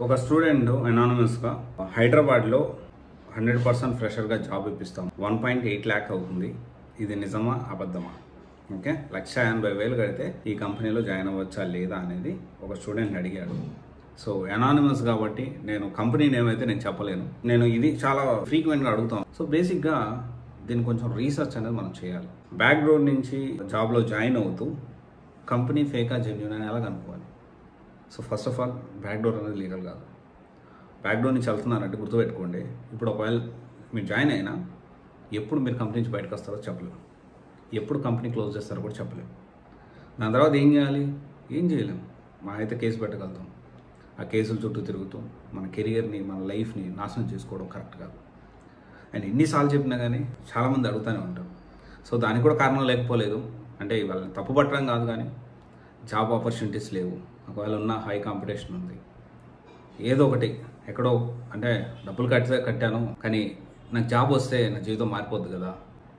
ఒక స్టూడెంట్ అనానమస్గా హైదరాబాద్లో 100% ఫ్రెషర్గా job ఇప్పిస్తాం. 1.8 lakh అవుతుంది. ఇది నిజమా అబద్ధమా? ఓకే, 1,80,000 కడితే ఈ కంపెనీలో జాయిన్ అవ్వచ్చా లేదా అనేది ఒక స్టూడెంట్ని అడిగాడు. సో అనానిమస్ కాబట్టి నేను కంపెనీ నేమ్ అయితే నేను చెప్పలేను. నేను ఇది చాలా ఫ్రీక్వెంట్గా అడుగుతాను. సో బేసిక్గా దీన్ని కొంచెం రీసెర్చ్ అనేది మనం చేయాలి. బ్యాక్గ్రౌండ్ నుంచి జాబ్లో జాయిన్ అవుతూ కంపెనీ ఫేకా జెన్యూన్ అని ఎలా కనుక్కోవాలి? So first of all backdoor అనేది లీగల్ కాదు. బ్యాక్డోర్ నుంచి వెళ్తున్నారంటే గుర్తుపెట్టుకోండి, ఇప్పుడు ఒకవేళ మీరు జాయిన్ అయినా ఎప్పుడు మీరు కంపెనీ నుంచి బయటకు వస్తారో చెప్పలేము, ఎప్పుడు కంపెనీ క్లోజ్ చేస్తారో కూడా చెప్పలేము. దాని తర్వాత ఏం చేయాలి? ఏం చేయలేము. మా అయితే కేసు పెట్టగలుగుతాం. ఆ కేసుల చుట్టూ తిరుగుతూ మన కెరియర్ని మన లైఫ్ని నాశనం చేసుకోవడం కరెక్ట్ కాదు. అండ్ ఎన్నిసార్లు చెప్పినా కానీ చాలామంది అడుగుతూనే ఉంటారు. సో దానికి కూడా కారణం లేకపోలేదు. అంటే వాళ్ళని తప్పు పట్టడం కాదు, కానీ జాబ్ ఆపర్చునిటీస్ లేవు. ఒకవేళ ఉన్న హై కాంపిటీషన్ ఉంది. ఏదో ఒకటి ఎక్కడో అంటే డబ్బులు కట్టాను కానీ నాకు జాబ్ వస్తే నా జీవితం మారిపోద్ది కదా,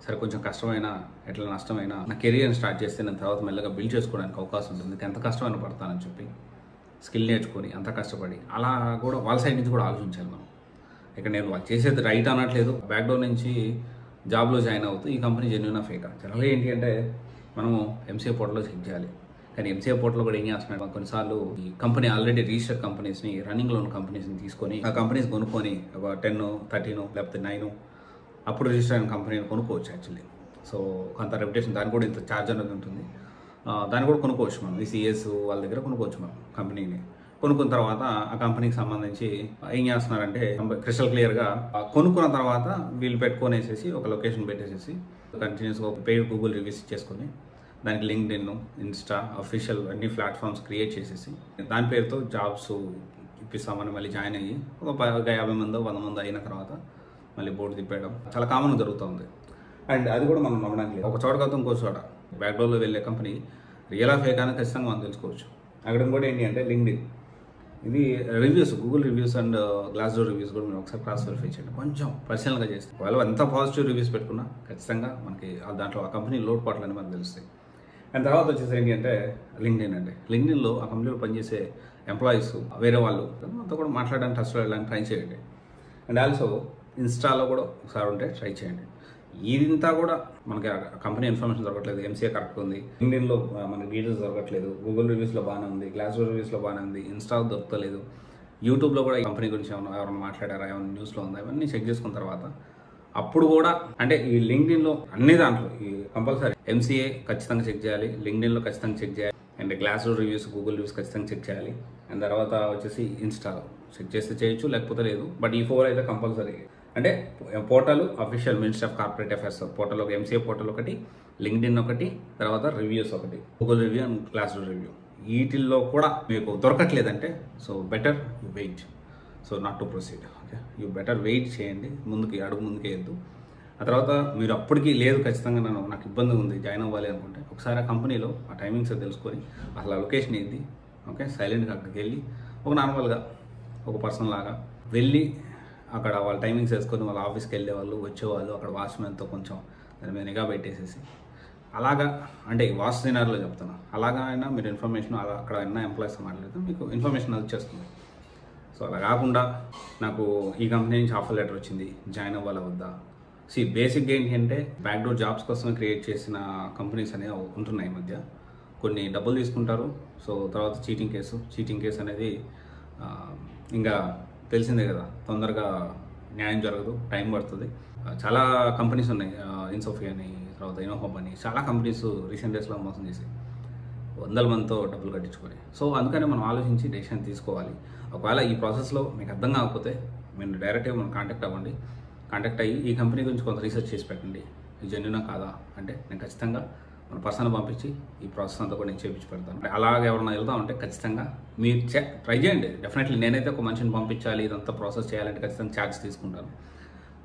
సరే కొంచెం కష్టమైనా ఎట్లా నష్టమైనా నా కెరియర్ని స్టార్ట్ చేస్తే నేను తర్వాత మెల్లగా బిల్డ్ చేసుకోవడానికి అవకాశం ఉంటుంది, ఎంత కష్టమైనా పడతానని చెప్పి స్కిల్ నేర్చుకొని అంత కష్టపడి అలా కూడా వాళ్ళ సైడ్ నుంచి కూడా ఆలోచించాలి మనం. ఇక్కడ నేను వాళ్ళు చేసేది రైట్ అనట్లేదు. బ్యాక్డోర్ నుంచి జాబ్లో జాయిన్ అవుతూ ఈ కంపెనీ జెన్యూనా ఫేకా జనరల్గా ఏంటి అంటే మనము ఎంసీఏ పోర్టల్లో చెక్ చేయాలి. కానీ ఎంసీఏ పోర్టల్లో కూడా ఏం చేస్తున్నాడు, కొన్నిసార్లు ఈ కంపెనీ ఆల్రెడీ రిజిస్టర్డ్ కంపెనీస్ని, రన్నింగ్లో ఉన్న కంపెనీస్ని తీసుకొని ఆ కంపెనీస్ కొనుక్కొని ఒక 10, 13 లేకపోతే 9 అప్పుడు రిజిస్టర్ అయిన కంపెనీని కొనుక్కోవచ్చు యాక్చువల్లీ. సో కొంత రెప్యుటేషన్ దానికి కూడా ఇంత ఛార్జ్ అనేది ఉంటుంది. దాన్ని కూడా కొనుక్కోవచ్చు మనం. ఈ సిఎస్ వాళ్ళ దగ్గర కొనుక్కోవచ్చు మనం కంపెనీని. కొనుక్కున్న తర్వాత ఆ కంపెనీకి సంబంధించి ఏం చేస్తున్నారంటే క్రిస్టల్ క్లియర్గా కొనుక్కున్న తర్వాత వీళ్ళు పెట్టుకొనేసేసి ఒక లొకేషన్ పెట్టేసేసి కంటిన్యూస్గా ఒక పెయిడ్ గూగుల్ రివ్యూస్ ఇచ్చేసుకొని దానికి లింక్డ్ఇన్, ఇన్స్టా, అఫీషియల్ అన్ని ప్లాట్ఫామ్స్ క్రియేట్ చేసేసి దాని పేరుతో జాబ్స్ ఇప్పిస్తామని మళ్ళీ జాయిన్ అయ్యి ఒక 50 మందో 100 మందో అయిన తర్వాత మళ్ళీ బోర్డు తిప్పేయడం చాలా కామన్ జరుగుతుంది. అండ్ అది కూడా మనం నమ్మడానికి లేదు. ఒక చోట కాదు ఇంకో చోట బ్యాక్డోర్లో వెళ్ళే కంపెనీ రియల్ ఫేక్ అని ఖచ్చితంగా మనం తెలుసుకోవచ్చు. అక్కడ కూడా ఏంటి అంటే లింక్డ్ఇన్, ఇది reviews, Google reviews and Glassdoor reviews కూడా మీరు ఒకసారి క్రాస్ వెరిఫై చేయండి, కొంచెం పర్సనల్గా చేస్తే. ఒకవేళ ఎంత పాజిటివ్ రివ్యూస్ పెట్టుకున్నా ఖచ్చితంగా మనకి దాంట్లో ఆ కంపెనీ లోటుపాట్లని మనకు తెలుస్తాయి. అండ్ తర్వాత వచ్చేసి ఏంటి అంటే లింక్డ్ఇన్ అంటే లింక్డ్ఇన్లో ఆ కంపెనీలో పనిచేసే ఎంప్లాయీస్ వేరే వాళ్ళు అంతా కూడా మాట్లాడడానికి టచ్లో వెళ్ళడానికి ట్రై చేయండి. అండ్ ఆల్సో ఇన్స్టాలో కూడా ఒకసారి ఉంటే ట్రై చేయండి. ఇదంతా కూడా మనకి కంపెనీ ఇన్ఫర్మేషన్ దొరకట్లేదు, ఎంసీఏ కరెక్ట్ ఉంది, లింక్డ్ఇన్లో మనకి డీటెయిల్స్ దొరకట్లేదు, గూగుల్ రివ్యూస్లో బాగానే ఉంది, గ్లాస్డోర్ రివ్యూస్లో బాగానే ఉంది, ఇన్స్టాలో దొరకలేదు, యూట్యూబ్లో కూడా ఈ కంపెనీ గురించి ఎవరైనా మాట్లాడారా, ఏమైనా న్యూస్లో ఉందా, ఇవన్నీ చెక్ చేసుకున్న తర్వాత అప్పుడు కూడా అంటే ఈ లింక్డ్ఇన్లో అన్ని దాంట్లో ఈ కంపల్సరీ ఎంసీఏ ఖచ్చితంగా చెక్ చేయాలి, లింక్డ్ఇన్లో ఖచ్చితంగా చెక్ చేయాలి, and Glassdoor reviews, Google reviews ఖచ్చితంగా చెక్ చేయాలి. అండ్ తర్వాత వచ్చేసి ఇన్స్టాలో చెక్ చేస్తే చేయొచ్చు, లేకపోతే లేదు. బట్ ఈ 4 అయితే కంపల్సరీ. అంటే portal, official ministry of corporate affairs portal ఒక ఎంసీఏ పోర్టల్ ఒకటి, లింక్డ్ఇన్ ఒకటి, తర్వాత రివ్యూస్ ఒకటి, Google review and Glassdoor review. వీటిల్లో కూడా మీకు దొరకట్లేదంటే so better you wait, so not to proceed. Okay, you better wait చేయండి, అడుగు ముందుకు వేయద్దు. ఆ తర్వాత మీరు అప్పటికి లేదు ఖచ్చితంగా నాకు ఇబ్బంది ఉంది జాయిన్ అవ్వాలి అనుకుంటే ఒకసారి ఆ కంపెనీలో ఆ టైమింగ్స్ తెలుసుకొని అసలు ఆ లొకేషన్ ఏంది, ఓకే, సైలెంట్గా అక్కడికి వెళ్ళి ఒక నార్మల్గా ఒక పర్సన్ లాగా వెళ్ళి అక్కడ వాళ్ళ టైమింగ్స్ వేసుకొని వాళ్ళ ఆఫీస్కి వెళ్ళేవాళ్ళు, వచ్చేవాళ్ళు, అక్కడ వాచ్మెన్తో కొంచెం దాని మీద నిఘా పెట్టేసేసి అలాగా, అంటే వాచ్ సినారీలో చెప్తాను, అలాగా అయినా మీరు ఇన్ఫర్మేషన్ అక్కడ ఉన్న ఎంప్లాయీస్ మాట్లాడితే మీకు ఇన్ఫర్మేషన్ వచ్చేస్తుంది. సో అలా కాకుండా నాకు ఈ కంపెనీ నుంచి ఆఫర్ లెటర్ వచ్చింది, జాయిన్ అవ్వాలా వద్దా? బేసిక్గా ఏంటి అంటే బ్యాక్డోర్ జాబ్స్ కోసమే క్రియేట్ చేసిన కంపెనీస్ అనేవి ఉంటున్నాయి ఈ మధ్య. కొన్ని డబ్బులు తీసుకుంటారు, సో తర్వాత చీటింగ్ కేసు అనేది ఇంకా తెలిసిందే కదా, తొందరగా న్యాయం జరగదు, టైం పడుతుంది. చాలా కంపెనీస్ ఉన్నాయి, ఇన్సోఫీ అని, తర్వాత ఇనోహోమ్ అని, చాలా కంపెనీస్ రీసెంట్ డేస్లో మోసం చేసి 100 మందితో డబ్బులు కట్టించుకొని. సో అందుకని మనం ఆలోచించి డెసిషన్ తీసుకోవాలి. ఒకవేళ ఈ ప్రాసెస్లో మీకు అర్థం కాకపోతే మీరు డైరెక్ట్గా మనం కాంటాక్ట్ అయ్యి ఈ కంపెనీ గురించి కొంత రీసెర్చ్ చేసి పెట్టండి, ఇది జెన్యూనా కాదా అంటే నేను ఖచ్చితంగా మన పర్సన్ పంపించి ఈ ప్రాసెస్ అంతా కూడా నేను చేయించి పెడతాను. అలాగే ఎవరైనా వెళ్తా ఉంటే ఖచ్చితంగా మీరు ట్రై చేయండి. డెఫినెట్లీ నేనైతే ఒక మనిషిని పంపించాలి, ఇదంతా ప్రాసెస్ చేయాలంటే ఖచ్చితంగా ఛార్జ్ తీసుకుంటాను.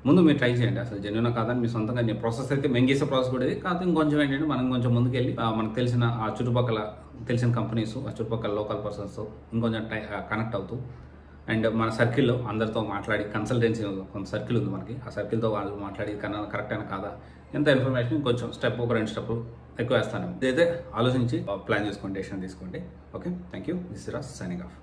ముందు మీరు ట్రై చేయండి అసలు జెన్యూనా కాదని మీ సొంతంగా. నేను ప్రాసెస్ అయితే మేము చేసే ప్రాసెస్ కూడా ఇది కాదు, ఇంకొంచెం ఏంటంటే మనం కొంచెం ముందుకెళ్ళి మనకు తెలిసిన ఆ చుట్టుపక్కల తెలిసిన కంపెనీస్, ఆ చుట్టుపక్కల లోకల్ పర్సన్స్తో ఇంకొంచెం కనెక్ట్ అవుతూ అండ్ మన సర్కిల్లో అందరితో మాట్లాడి, కన్సల్టెన్సీ కొంత సర్కిల్ ఉంది మనకి, ఆ సర్కిల్తో వాళ్ళు మాట్లాడి కరెక్ట్ అయినా కాదా ఎంత ఇన్ఫర్మేషన్ కొంచెం స్టెప్ ఒక 2 స్టెప్పులు ఎక్కువ వేస్తాను. ఇదైతే ఆలోచించి ప్లాన్ చేసుకోండి, డెసిషన్ తీసుకోండి. Okay, thank you. This is Raj signing off.